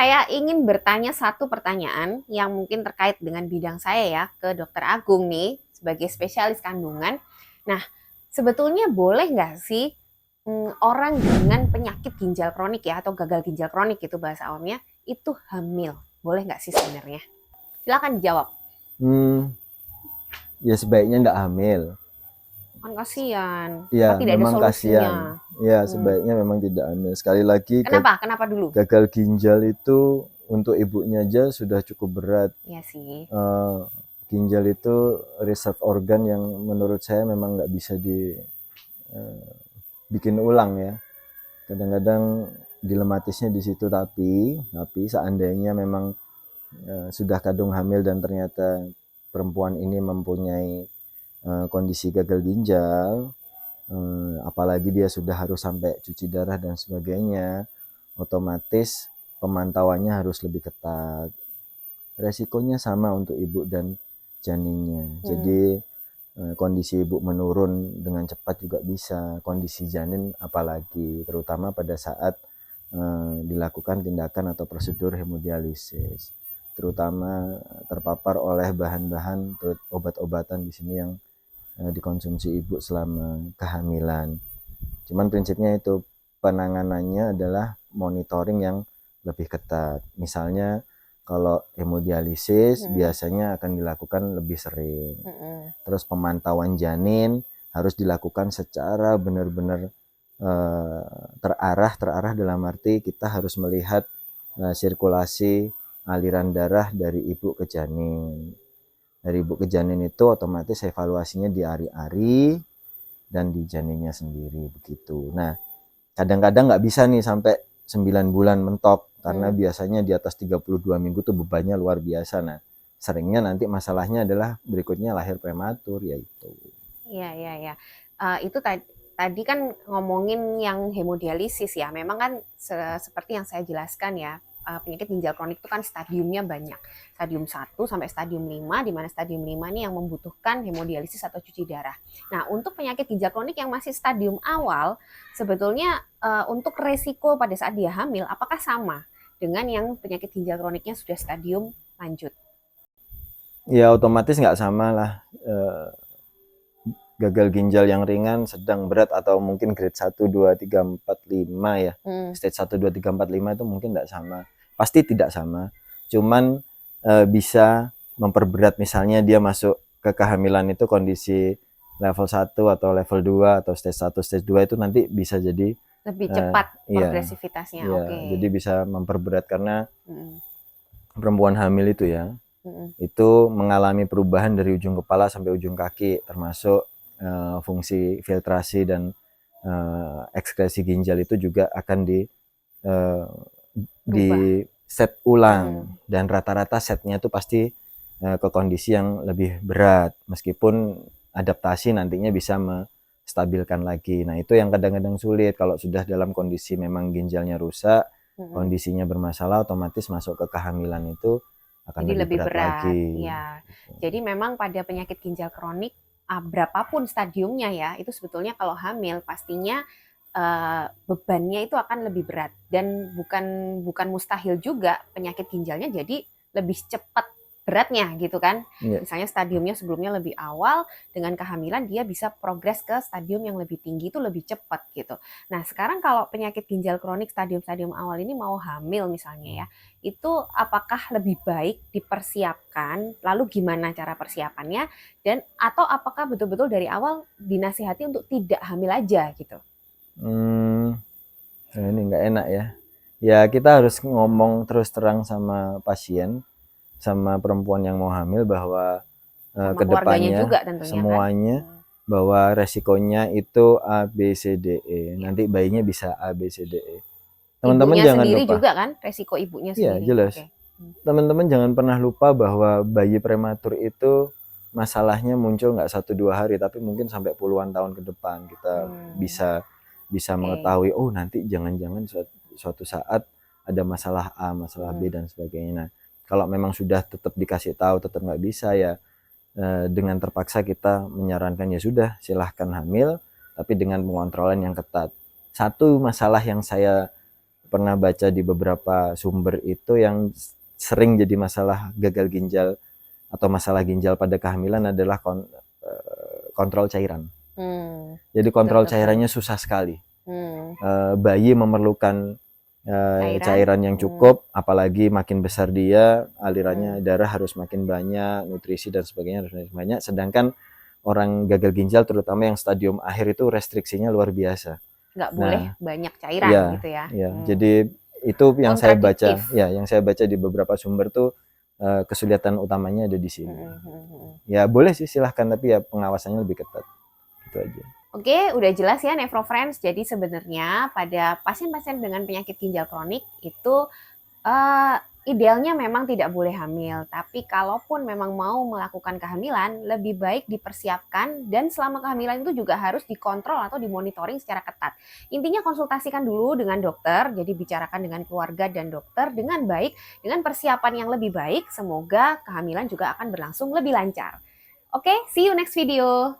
saya ingin bertanya satu pertanyaan yang mungkin terkait dengan bidang saya ya ke Dokter Agung nih sebagai spesialis kandungan. Nah, sebetulnya boleh nggak sih orang dengan penyakit ginjal kronik ya atau gagal ginjal kronik itu bahasa awamnya itu hamil? Boleh nggak sih sebenarnya? Silakan dijawab. Hmm, ya sebaiknya nggak hamil. Kan kasihan. Apa Ya, tidak ada memang kasihan. solusinya? Ya, Hmm. sebaiknya memang tidak hamil. Sekali lagi, Kenapa? Kenapa dulu? gagal ginjal itu untuk ibunya aja sudah cukup berat. Iya sih. Eh, Ginjal itu reserve organ yang menurut saya memang nggak bisa dibikin ulang ya. Kadang-kadang dilematisnya di situ, tapi seandainya memang sudah kadung hamil dan ternyata perempuan ini mempunyai kondisi gagal ginjal, apalagi dia sudah harus sampai cuci darah dan sebagainya, otomatis pemantauannya harus lebih ketat. Resikonya sama untuk ibu dan janinnya. Jadi kondisi ibu menurun dengan cepat juga bisa, kondisi janin apalagi, terutama pada saat dilakukan tindakan atau prosedur hemodialisis, terutama terpapar oleh bahan-bahan obat-obatan di sini yang dikonsumsi ibu selama kehamilan. Cuman prinsipnya itu penanganannya adalah monitoring yang lebih ketat. Misalnya kalau hemodialisis biasanya akan dilakukan lebih sering. Terus pemantauan janin harus dilakukan secara benar-benar terarah dalam arti kita harus melihat sirkulasi aliran darah dari ibu ke janin. Dari ibu ke janin itu otomatis evaluasinya di ari-ari dan di janinnya sendiri begitu. Nah, kadang-kadang nggak bisa nih sampai 9 bulan mentok karena biasanya di atas 32 minggu tuh bebannya luar biasa. Nah, seringnya nanti masalahnya adalah berikutnya lahir prematur yaitu. Iya, iya, iya. Itu tadi kan ngomongin yang hemodialisis ya. Memang kan seperti yang saya jelaskan ya, penyakit ginjal kronik itu kan stadiumnya banyak. Stadium 1 sampai stadium 5, di mana stadium 5 ini yang membutuhkan hemodialisis atau cuci darah. Nah, untuk penyakit ginjal kronik yang masih stadium awal, sebetulnya untuk resiko pada saat dia hamil, apakah sama dengan yang penyakit ginjal kroniknya sudah stadium lanjut? Ya otomatis nggak sama lah. Gagal ginjal yang ringan, sedang, berat, atau mungkin grade 1, 2, 3, 4, 5 ya. Stage 1, 2, 3, 4, 5 itu mungkin tidak sama. Pasti tidak sama. Cuman bisa memperberat, misalnya dia masuk ke kehamilan itu kondisi level 1 atau level 2 atau stage 1, stage 2 itu nanti bisa jadi Lebih cepat iya, progresivitasnya. iya, Oke. jadi bisa memperberat karena Mm, perempuan hamil itu ya, mm, itu mengalami perubahan dari ujung kepala sampai ujung kaki, termasuk fungsi filtrasi dan ekskresi ginjal itu juga akan di berubah. set ulang, dan rata-rata setnya itu pasti ke kondisi yang lebih berat, meskipun adaptasi nantinya bisa menstabilkan lagi. Nah itu yang kadang-kadang sulit kalau sudah dalam kondisi memang ginjalnya rusak, kondisinya bermasalah, otomatis masuk ke kehamilan itu akan Jadi lebih lebih berat berat. lagi. Ya. Jadi memang pada penyakit ginjal kronik berapapun stadiumnya ya, itu sebetulnya kalau hamil pastinya bebannya itu akan lebih berat dan bukan mustahil juga penyakit ginjalnya jadi lebih cepat beratnya gitu kan. Ya. Misalnya stadiumnya sebelumnya lebih awal, dengan kehamilan dia bisa progres ke stadium yang lebih tinggi itu lebih cepat gitu. Nah, sekarang kalau penyakit ginjal kronik stadium-stadium awal ini mau hamil misalnya ya, itu apakah lebih baik dipersiapkan, lalu gimana cara persiapannya, dan atau apakah betul-betul dari awal dinasihati untuk tidak hamil aja gitu? Nah ini nggak enak ya. Ya kita harus ngomong terus terang sama pasien, sama perempuan yang mau hamil bahwa Sama keluarganya kedepannya juga tentunya kan? semuanya bahwa resikonya itu A, B, C, D, E. Ya. Nanti bayinya bisa A, B, C, D, E. Teman-teman Ibunya jangan sendiri lupa. juga kan? Resiko ibunya Iya sendiri. jelas. Oke. Teman-teman jangan pernah lupa bahwa bayi prematur itu masalahnya muncul nggak 1-2 hari, tapi mungkin sampai puluhan tahun ke depan kita bisa Oke. mengetahui, oh nanti jangan-jangan suatu saat ada masalah A, masalah B dan sebagainya. Nah, kalau memang sudah tetap dikasih tahu tetap nggak bisa ya, dengan terpaksa kita menyarankan ya sudah silahkan hamil, tapi dengan pengontrolan yang ketat. Satu masalah yang saya pernah baca di beberapa sumber itu yang sering jadi masalah gagal ginjal atau masalah ginjal pada kehamilan adalah kontrol cairan. Jadi kontrol cairannya susah sekali. Bayi memerlukan cairan yang cukup, apalagi makin besar dia, alirannya darah harus makin banyak, nutrisi dan sebagainya harus makin banyak. Sedangkan orang gagal ginjal, terutama yang stadium akhir itu restriksinya luar biasa. Nggak boleh banyak cairan gitu ya. Jadi itu yang saya baca, yang saya baca di beberapa sumber tuh kesulitan utamanya ada di sini. Ya boleh sih silahkan, tapi ya pengawasannya lebih ketat. Gitu aja. Oke, udah jelas ya Nefrofriends. Jadi sebenarnya pada pasien-pasien dengan penyakit ginjal kronik itu idealnya memang tidak boleh hamil. Tapi kalaupun memang mau melakukan kehamilan, lebih baik dipersiapkan dan selama kehamilan itu juga harus dikontrol atau dimonitoring secara ketat. Intinya konsultasikan dulu dengan dokter, jadi bicarakan dengan keluarga dan dokter dengan baik, dengan persiapan yang lebih baik. Semoga kehamilan juga akan berlangsung lebih lancar. Oke, see you next video.